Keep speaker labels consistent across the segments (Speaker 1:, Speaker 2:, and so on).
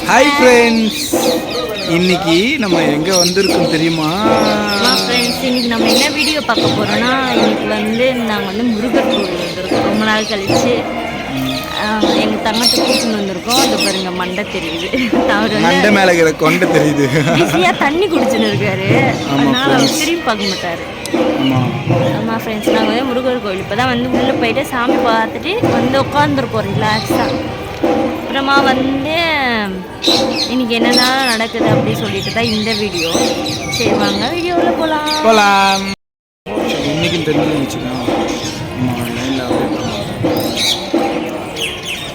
Speaker 1: Hi friends, இன்னைக்கு நம்ம எங்கே வந்திருக்கோம் தெரியுமா?
Speaker 2: ஃப்ரெண்ட்ஸ், இன்னைக்கு நம்ம என்ன வீடியோ பார்க்க போகிறோன்னா, இன்னைக்கு நாங்கள் முருகர் கோவில் வந்திருக்கோம். ரொம்ப நாள் கழிச்சு எங்கள் தங்கத்தை கூட்டின்னு வந்திருக்கோம். அது பாருங்க, மண்டை தெரியுது. அவர்
Speaker 1: மண்டை மேலே இருக்கிற கொண்டை தெரியுது.
Speaker 2: ஈஸியாக தண்ணி குடிச்சுன்னு இருக்காரு. அதனால் அவர் திரும்பி பார்க்க மாட்டார். ஆமாம் ஃப்ரெண்ட்ஸ், நாங்கள் முருகர் கோவில் இப்போ தான் உள்ளே போயிட்டு சாமி பார்த்துட்டு உட்காந்துருக்கோம் ரிலாக்ஸாக. அப்புறமா இன்னைக்கு என்னென்ன நடக்குது அப்படின்னு சொல்லிட்டு தான் இந்த வீடியோ. சரி வாங்க வீடியோவில் போகலாம்.
Speaker 1: இன்னைக்கு தெரிஞ்சு வச்சுக்கலாம்.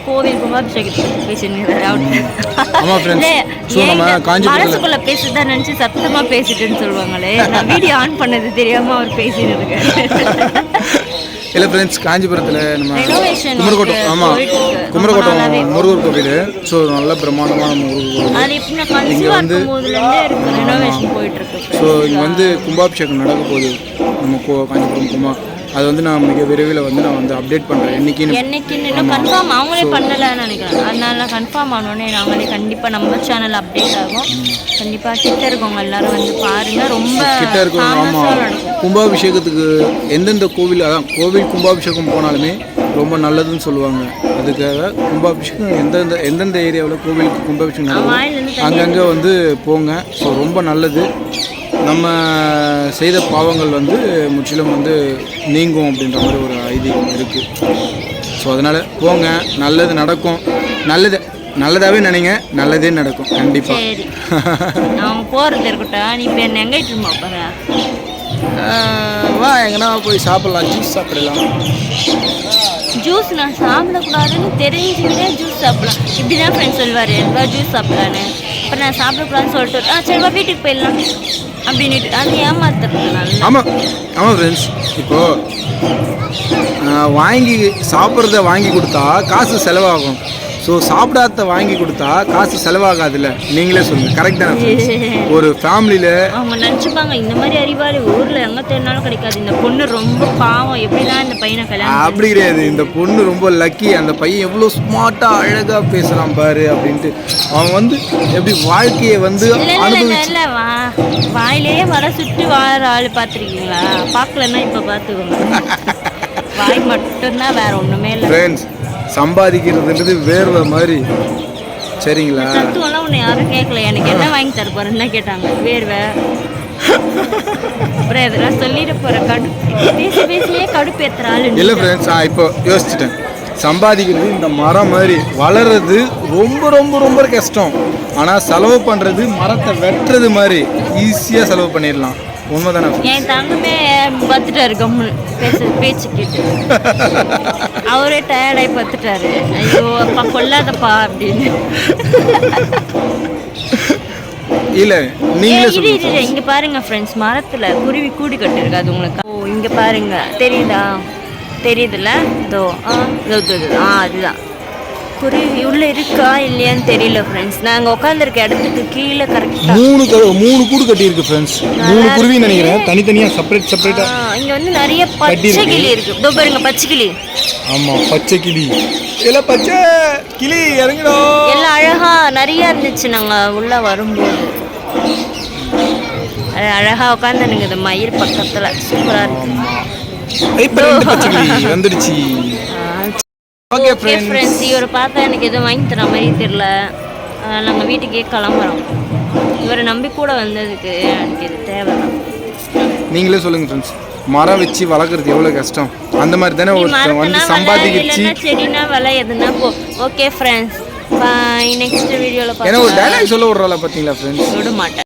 Speaker 2: கோவில் கும்பாபிஷேகத்துக்கு பேசிட்டு மனசுக்குள்ள பேசுதான் நினைச்சு சத்தமா பேசிட்டுன்னு சொல்லுவாங்களே. நான் வீடியோ ஆன் பண்ணது தெரியாம அவர் பேசிட்டு இருக்காரு.
Speaker 1: இல்லை ஃப்ரெண்ட்ஸ், காஞ்சிபுரத்தில் நம்ம குமரகோட்டம், ஆமாம் குமரகோட்டம் முருகர் கோவில். ஸோ நல்ல பிரம்மாண்டமான முருகர் கோவில். இங்கே வந்து ஸோ இங்கே வந்து கும்பாபிஷேகம் நடக்க போகுது நம்ம காஞ்சிபுரம் அது வந்து நான் மிக விரைவில் நான் அப்டேட் பண்ணுறேன்.
Speaker 2: என்னைக்குன்னு இன்னும் கன்ஃபார்ம் அவங்களே பண்ணலைன்னு நினைக்கிறேன். அதனால கன்ஃபார்ம் ஆனோடனே நாங்களே கண்டிப்பாக நம்ம சேனல் அப்டேட் ஆகும். கண்டிப்பாக கிட்ட இருக்கவங்க எல்லாரும் பாருங்கள். ரொம்ப
Speaker 1: கிட்ட இருக்கவங்க. ஆமாம், கும்பாபிஷேகத்துக்கு எந்தெந்த கோவில், அதான் கோவில் கும்பாபிஷேகம் போனாலுமே ரொம்ப நல்லதுன்னு சொல்லுவாங்க. அதுக்காக கும்பாபிஷேகம் எந்தெந்த ஏரியாவில் கோவிலுக்கு கும்பாபிஷேகம் அங்கங்கே போங்க. ஸோ ரொம்ப நல்லது. நம்ம செய்த பாவங்கள் முற்றிலும் நீங்கும் அப்படின்ற மாதிரி ஒரு ஐதீகம் இருக்குது. ஸோ அதனால் போங்க, நல்லது நடக்கும். நல்லதாகவே நினைங்க, நல்லதே நடக்கும் கண்டிப்பாக.
Speaker 2: அவங்க போகிறது இருக்கட்டும். நீ இப்போ என்ன எங்கே
Speaker 1: வா, எங்கன்னா போய் சாப்பிட்லாம், ஜூஸ் சாப்பிடலாம்.
Speaker 2: ஜூஸ் நான் சாப்பிடக்கூடாதுன்னு தெரிஞ்சுக்கிட்டே ஜூஸ் சாப்பிடலாம். இப்படி தான் ஃப்ரெண்ட்ஸ் சொல்லுவார், ஜூஸ் சாப்பிடலான்னு. அப்புறம் நான் சாப்பிடக்கூடாதுன்னு சொல்லிட்டு சரிவா வீட்டுக்கு போயிடலாம் அப்படின்ட்டு அது ஏமாத்துறது.
Speaker 1: ஆமாம் ஆமாம் ஃப்ரெண்ட்ஸ், இப்போது வாங்கி சாப்பிட்றத வாங்கி கொடுத்தா காசு செலவாகும். ஸோ சாப்பிடாத வாங்கி கொடுத்தா காசு செலவாகாதுல்ல, நீங்களே சொல்லுங்கள். கரெக்ட் தானே? ஒரு ஃபேமிலியில்
Speaker 2: அவங்க நினச்சிப்பாங்க இந்த மாதிரி அறிவாளி ஊரில் எங்கே தேடினாலும் கிடைக்காது, இந்த பொண்ணு ரொம்ப பாவம், எப்படிதான் இந்த பையனை கல்யாணம்.
Speaker 1: அப்படி கிடையாது, இந்த பொண்ணு ரொம்ப லக்கி, அந்த பையன் எவ்வளோ ஸ்மார்ட்டாக அழகாக பேசலாம் பாரு அப்படின்ட்டு அவன் எப்படி வாழ்க்கையை
Speaker 2: இல்லை வாயிலேயே வர சுற்றி வாழற ஆள் பார்த்துருக்கீங்களா? பார்க்கலன்னா இப்போ பார்த்துக்கோங்க. வாய் மட்டும்தான், வேற ஒன்றுமே இல்லை ஃப்ரெண்ட்ஸ்.
Speaker 1: சம்பாதிக்கிறதுன்றது வேர்வை மாதிரி, சரிங்களா?
Speaker 2: தத்துவம்லாம் உன்னை யாரும் கேட்கல, எனக்கு என்ன வாங்கி தர போறேன்னு தான் கேட்டாங்க. வேர்வை அப்புறம் இதெல்லாம் சொல்லிட போற, பேசியே கடுப்பு ஏத்துறாள்.
Speaker 1: இல்லை ஃப்ரெண்ட்ஸ், இப்போ யோசிச்சுட்டேன். சம்பாதிக்கிறது இந்த மரம் மாதிரி வளர்றது ரொம்ப ரொம்ப ரொம்ப கஷ்டம். ஆனால் செலவு பண்ணுறது மரத்தை வெட்டுறது மாதிரி ஈஸியாக செலவு பண்ணிடலாம். உண்மைதானே?
Speaker 2: என் தங்கமே பார்த்துட்டாரு கம்முன்னு பேச்சு கேட்டு. அவரே டயர்டாகி பார்த்துட்டாரு. ஐயோ அப்பா கொல்லாதப்பா அப்படின்னு.
Speaker 1: இல்லை நீங்களே
Speaker 2: இங்கே பாருங்க ஃப்ரெண்ட்ஸ், மரத்தில் குருவி கூடி கட்டிருக்கு. அது உங்களுக்கு இங்கே பாருங்க, தெரியுதுல்ல? இதோ அதுதான் குருவி உள்ள இருக்கா இல்லையான்னு தெரியல ஃப்ரெண்ட்ஸ். நாங்கள் உட்காந்துருக்க இடத்துக்கு கீழே கரெக்டாக
Speaker 1: மூணு கூடு கட்டியிருக்கு ஃப்ரெண்ட்ஸ். 3 குருவி நினைக்கிறேன், தனித்தனியாக செப்பரேட்டாக.
Speaker 2: இங்கே நிறைய பச்சை கிளி இருக்கு. இதோ பாருங்க, பச்சை கிளி.
Speaker 1: ஆமாம், பச்சை கிளி. எல்லாம் பச்சை கிளி இறங்கிடும்.
Speaker 2: எல்லாம் அழகா நிறைய இருந்துச்சு. நாங்கள் உள்ள வரும்போது அழகா உட்காந்துனுங்குது மயில் பக்கத்தில். சூப்பராக இருக்கு.
Speaker 1: வந்துடுச்சு.
Speaker 2: ஓகே ஃப்ரெண்ட்ஸ், இவரை பார்த்தா எனக்கு எதுவும் வாங்கி தர மாதிரி தெரியல. நாங்கள் வீட்டுக்கே கிளம்புறோம். இவரை நம்பி கூட வந்ததுக்கு எனக்கு இது தேவைதான்.
Speaker 1: நீங்களே சொல்லுங்கள் ஃப்ரெண்ட்ஸ், மரம் வச்சு வளர்க்குறது எவ்வளோ கஷ்டம். அந்த மாதிரி தானே ஒரு சம்பாதிக்கிச்சு.
Speaker 2: செடினா விலை எதுனா ஓகே ஃப்ரெண்ட்ஸ், நெக்ஸ்ட் வீடியோவில்
Speaker 1: ஏன்னா ஒரு டைலாக் சொல்ல விடுறால பார்த்தீங்களா ஃப்ரெண்ட்ஸ்?
Speaker 2: விட மாட்டேன்.